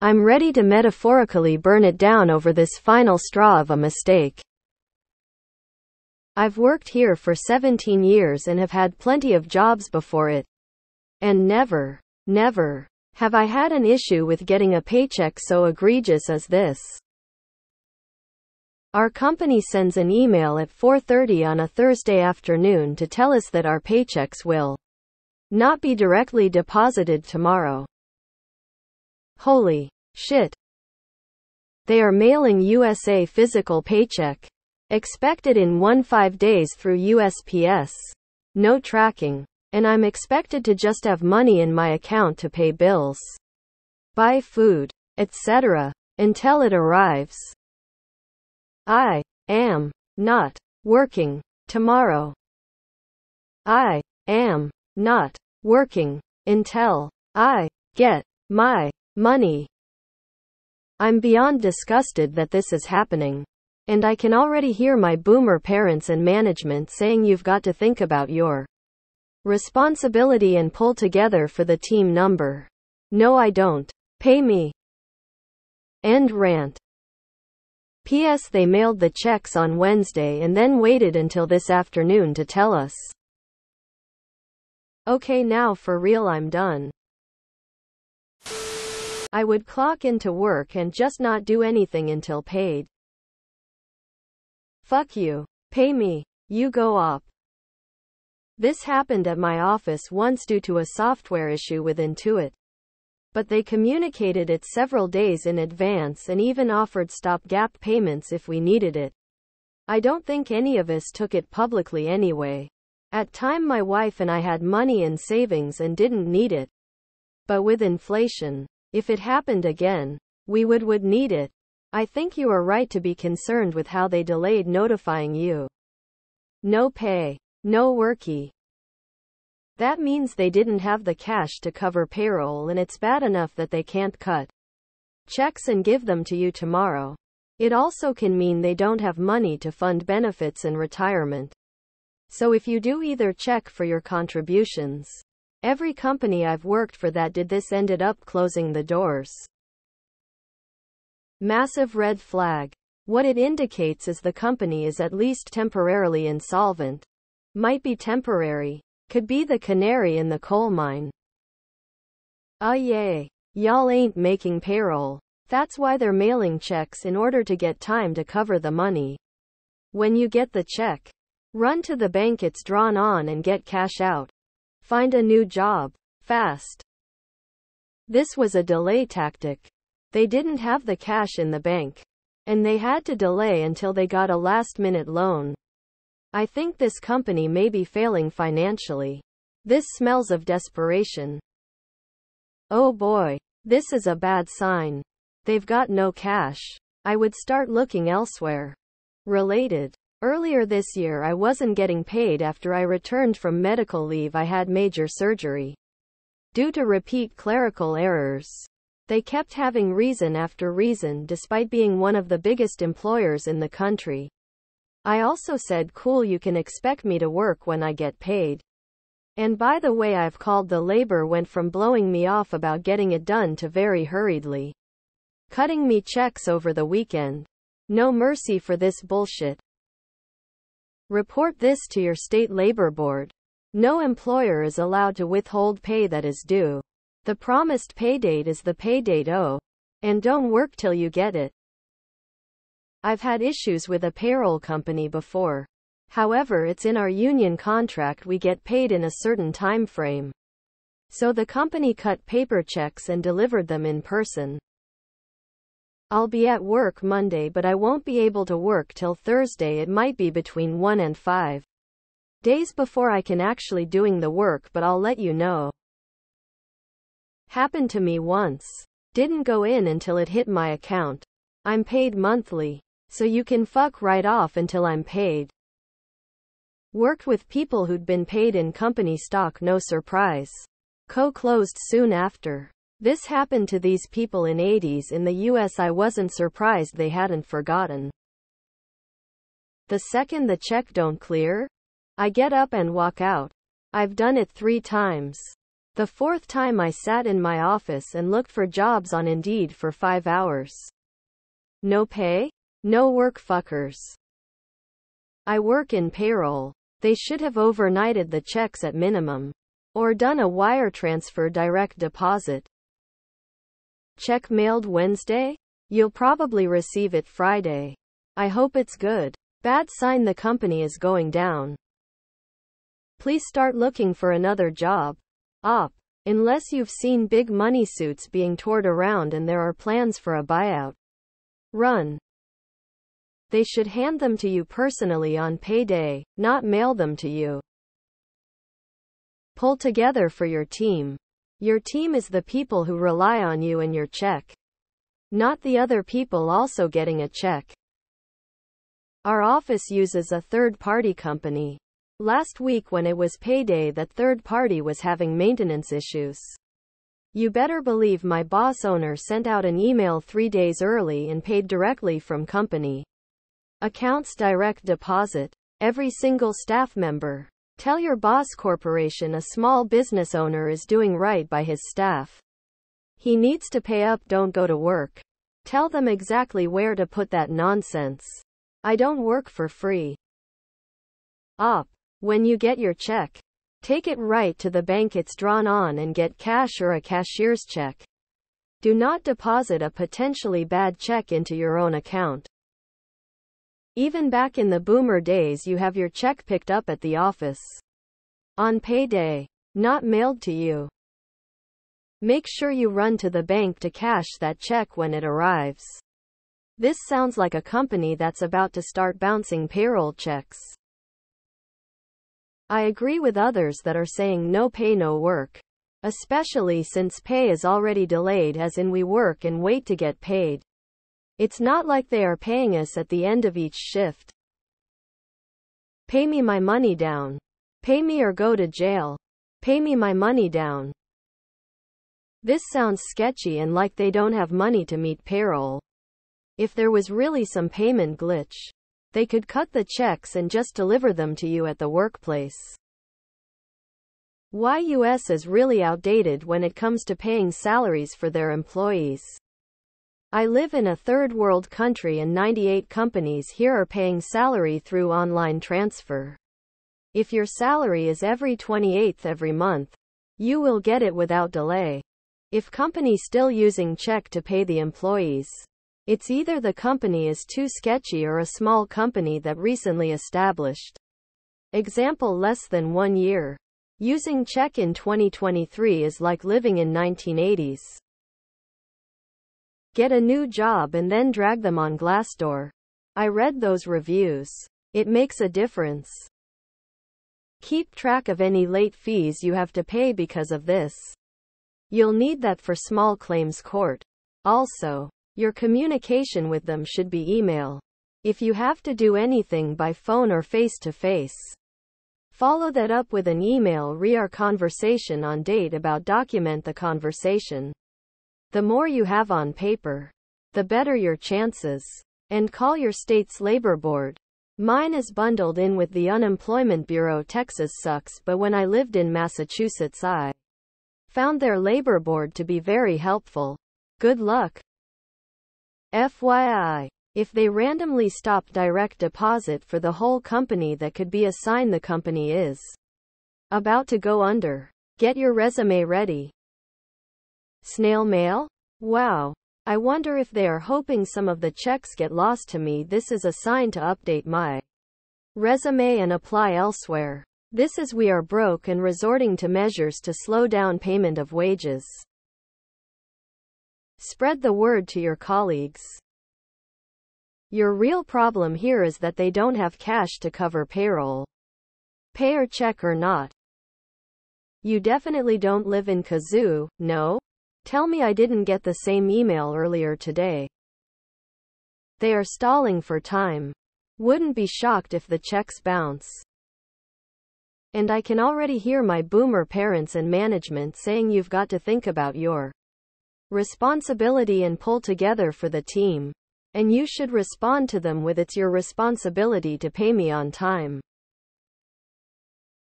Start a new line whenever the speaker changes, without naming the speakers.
I'm ready to metaphorically burn it down over this final straw of a mistake. I've worked here for 17 years and have had plenty of jobs before it. And never have I had an issue with getting a paycheck so egregious as this. Our company sends an email at 4:30 on a Thursday afternoon to tell us that our paychecks will not be directly deposited tomorrow. Holy shit. They are mailing USA physical paycheck. Expected in 15 days through USPS. No tracking. And I'm expected to just have money in my account to pay bills, buy food, etc. until it arrives. I am not working tomorrow. I am not working until I get my money. I'm beyond disgusted that this is happening. And I can already hear my boomer parents and management saying you've got to think about your responsibility and pull together for the team number. No, I don't. Pay me. End rant. P.S. They mailed the checks on Wednesday and then waited until this afternoon to tell us. Okay, now for real, I'm done. I would clock into work and just not do anything until paid. Fuck you. Pay me. You go op. This happened at my office once due to a software issue with Intuit. But they communicated it several days in advance and even offered stopgap payments if we needed it. I don't think any of us took it publicly anyway. At time my wife and I had money in savings and didn't need it. But with inflation, if it happened again, we would need it. I think you are right to be concerned with how they delayed notifying you. No pay. No worky. That means they didn't have the cash to cover payroll, and it's bad enough that they can't cut checks and give them to you tomorrow. It also can mean they don't have money to fund benefits and retirement. So if you do either check for your contributions. Every company I've worked for that did this ended up closing the doors. Massive red flag. What it indicates is the company is at least temporarily insolvent. Might be temporary. Could be the canary in the coal mine. Yay. Y'all ain't making payroll. That's why they're mailing checks in order to get time to cover the money. When you get the check, run to the bank it's drawn on and get cash out. Find a new job. Fast. This was a delay tactic. They didn't have the cash in the bank. And they had to delay until they got a last-minute loan. I think this company may be failing financially. This smells of desperation. Oh boy. This is a bad sign. They've got no cash. I would start looking elsewhere. Related. Earlier this year I wasn't getting paid after I returned from medical leave. I had major surgery. Due to repeat clerical errors. They kept having reason after reason despite being one of the biggest employers in the country. I also said, cool, you can expect me to work when I get paid. And by the way, I've called. The labor went from blowing me off about getting it done to very hurriedly cutting me checks over the weekend. No mercy for this bullshit. Report this to your state labor board. No employer is allowed to withhold pay that is due. The promised pay date is the pay date. And don't work till you get it. I've had issues with a payroll company before. However, it's in our union contract we get paid in a certain time frame. So the company cut paper checks and delivered them in person. I'll be at work Monday, but I won't be able to work till Thursday. It might be between 1 and 5 days before I can actually doing the work, but I'll let you know. Happened to me once. Didn't go in until it hit my account. I'm paid monthly. So you can fuck right off until I'm paid. Worked with people who'd been paid in company stock, no surprise. Closed soon after. This happened to these people in 80s in the US. I wasn't surprised they hadn't forgotten. The second the check don't clear, I get up and walk out. I've done it 3 times. The fourth time I sat in my office and looked for jobs on Indeed for 5 hours. No pay? No work, fuckers. I work in payroll. They should have overnighted the checks at minimum. Or done a wire transfer direct deposit. Check mailed Wednesday? You'll probably receive it Friday. I hope it's good. Bad sign the company is going down. Please start looking for another job. Op. Unless you've seen big money suits being toured around and there are plans for a buyout. Run. They should hand them to you personally on payday, not mail them to you. Pull together for your team. Your team is the people who rely on you and your check. Not the other people also getting a check. Our office uses a third-party company. Last week when it was payday, that third party was having maintenance issues. You better believe my boss owner sent out an email 3 days early and paid directly from company accounts direct deposit. Every single staff member. Tell your boss corporation a small business owner is doing right by his staff. He needs to pay up, don't go to work. Tell them exactly where to put that nonsense. I don't work for free. Op. When you get your check, take it right to the bank it's drawn on and get cash or a cashier's check. Do not deposit a potentially bad check into your own account. Even back in the boomer days, you have your check picked up at the office. On payday. Not mailed to you. Make sure you run to the bank to cash that check when it arrives. This sounds like a company that's about to start bouncing payroll checks. I agree with others that are saying no pay, no work. Especially since pay is already delayed, as in we work and wait to get paid. It's not like they are paying us at the end of each shift. Pay me my money down. Pay me or go to jail. Pay me my money down. This sounds sketchy and like they don't have money to meet payroll. If there was really some payment glitch, they could cut the checks and just deliver them to you at the workplace. Why US is really outdated when it comes to paying salaries for their employees. I live in a third world country and 98 companies here are paying salary through online transfer. If your salary is every 28th every month, you will get it without delay. If company still using check to pay the employees, it's either the company is too sketchy or a small company that recently established. Example, less than 1 year. Using check in 2023 is like living in 1980s. Get a new job and then drag them on Glassdoor. I read those reviews. It makes a difference. Keep track of any late fees you have to pay because of this. You'll need that for small claims court. Also, your communication with them should be email. If you have to do anything by phone or face-to-face, follow that up with an email. Our conversation on date about, document the conversation. The more you have on paper, the better your chances. And call your state's labor board. Mine is bundled in with the Unemployment Bureau. Texas sucks, but when I lived in Massachusetts, I found their labor board to be very helpful. Good luck. FYI, if they randomly stop direct deposit for the whole company, that could be a sign the company is about to go under. Get your resume ready. Snail mail? Wow. I wonder if they are hoping some of the checks get lost to me. This is a sign to update my resume and apply elsewhere. This is we are broke and resorting to measures to slow down payment of wages. Spread the word to your colleagues. Your real problem here is that they don't have cash to cover payroll. Pay or check or not. You definitely don't live in Kazoo, no? Tell me I didn't get the same email earlier today. They are stalling for time. Wouldn't be shocked if the checks bounce. And I can already hear my boomer parents and management saying you've got to think about your responsibility and pull together for the team. And you should respond to them with, it's your responsibility to pay me on time.